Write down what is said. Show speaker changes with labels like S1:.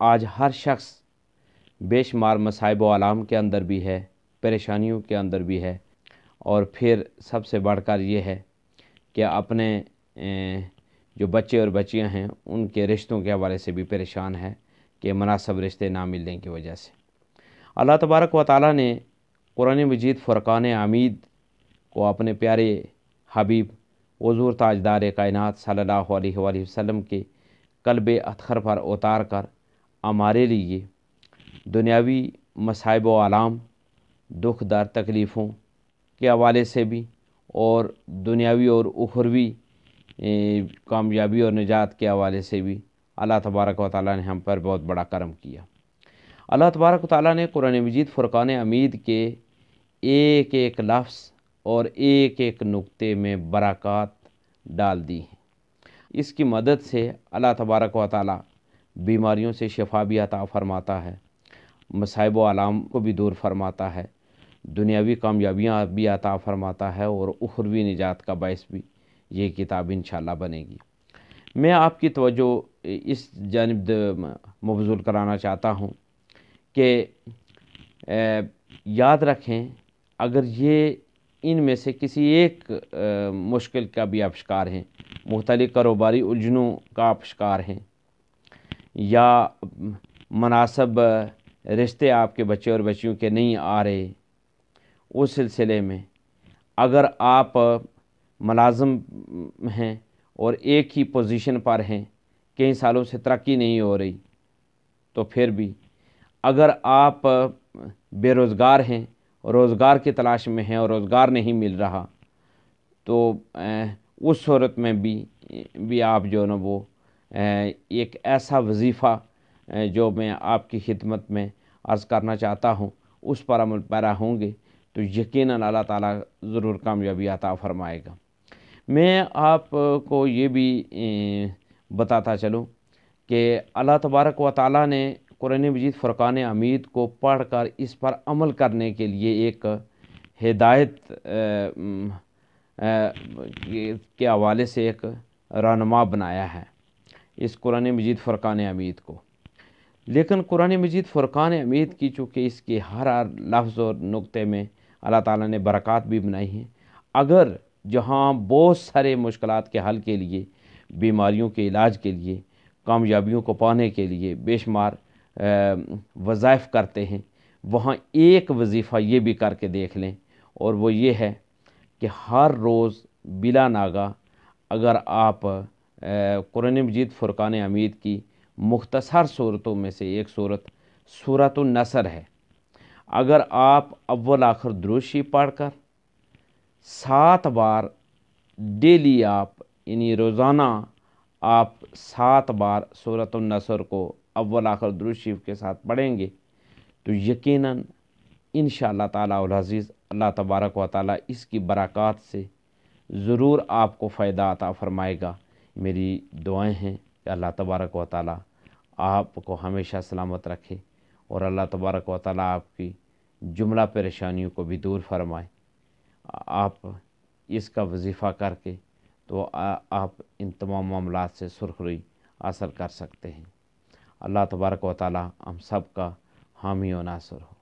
S1: آج ہر شخص بے شمار مصائب و آلام کے اندر بھی ہے، پریشانیوں کے اندر بھی ہے، اور پھر سب سے بڑھ کر یہ ہے کہ اپنے جو بچے اور بچیاں ہیں ان کے رشتوں کے حوالے سے بھی پریشان ہے کہ مناسب رشتے نہ ملنے کی وجہ سے۔ اللہ تبارک و تعالیٰ نے قرآن مجید فرقان حمید کو اپنے پیارے حبیب حضور تاجدار کائنات صلی اللہ علیہ وآلہ وسلم کے قلب اطہر پر اتار کر ہمارے لیے دنیاوی مصائب و آلام، دکھ در تکلیفوں کے حوالے سے بھی اور دنیاوی اور اخروی کامیابی اور نجات کے حوالے سے بھی اللہ تبارک و تعالیٰ نے ہم پر بہت بڑا کرم کیا۔ اللہ تبارک و تعالیٰ نے قرآن مجید فرقان حمید کے ایک ایک لفظ اور ایک ایک نقطے میں برکات ڈال دی ہیں۔ اس کی مدد سے اللہ تبارک و تعالیٰ بیماریوں سے شفا بھی عطا فرماتا ہے، مصائب و آلام کو بھی دور فرماتا ہے، دنیاوی کامیابیاں بھی عطا فرماتا ہے، اور اخروی نجات کا باعث بھی یہ کتاب انشاءاللہ بنے گی۔ میں آپ کی توجہ اس جانب مبذول کرانا چاہتا ہوں کہ یاد رکھیں، اگر یہ ان میں سے کسی ایک مشکل کا بھی آپ شکار ہیں، مختلف کاروباری الجھنوں کا آپ شکار ہیں، یا مناسب رشتے آپ کے بچے اور بچیوں کے نہیں آ رہے، اس سلسلے میں اگر آپ ملازم ہیں اور ایک ہی پوزیشن پر ہیں، کئی سالوں سے ترقی نہیں ہو رہی، تو پھر بھی اگر آپ بے روزگار ہیں، روزگار کی تلاش میں ہیں اور روزگار نہیں مل رہا، تو اس صورت میں بھی آپ جو نا وہ ایک ایسا وظیفہ جو میں آپ کی خدمت میں عرض کرنا چاہتا ہوں اس پر عمل پیرا ہوں گے تو یقیناً اللہ تعالیٰ ضرور کامیابی عطا فرمائے گا۔ میں آپ کو یہ بھی بتاتا چلوں کہ اللہ تبارک و تعالیٰ نے قرآن مجید فرقان حمید کو پڑھ کر اس پر عمل کرنے کے لیے ایک ہدایت کے حوالے سے ایک رہنما بنایا ہے اس قرآن مجید فرقان حمید کو۔ لیکن قرآن مجید فرقان حمید کی چونکہ اس کے ہر لفظ اور نقطے میں اللہ تعالیٰ نے برکات بھی بنائی ہیں، اگر جہاں بہت سارے مشکلات کے حل کے لیے، بیماریوں کے علاج کے لیے، کامیابیوں کو پانے کے لیے بے شمار وظائف کرتے ہیں، وہاں ایک وظیفہ یہ بھی کر کے دیکھ لیں، اور وہ یہ ہے کہ ہر روز بلا ناغہ اگر آپ قرآن مجید فرقان حمید کی مختصر صورتوں میں سے ایک صورت سورۃ النصر ہے، اگر آپ اول آخر درود شریف پڑھ کر 7 بار ڈیلی آپ یعنی روزانہ آپ 7 بار سورۃ النصر کو اول آخر درود شریف کے ساتھ پڑھیں گے تو یقیناً انشاءاللہ تعالیٰ العزیز اللہ تبارک و تعالیٰ اس کی برکات سے ضرور آپ کو فائدہ عطا فرمائے گا۔ میری دعائیں ہیں کہ اللہ تبارک و تعالیٰ آپ کو ہمیشہ سلامت رکھے، اور اللہ تبارک و تعالیٰ آپ کی جملہ پریشانیوں کو بھی دور فرمائے۔ آپ اس کا وظیفہ کر کے تو آپ ان تمام معاملات سے سرخروئی حاصل کر سکتے ہیں۔ اللہ تبارک و تعالیٰ ہم سب کا حامی و ناصر ہو۔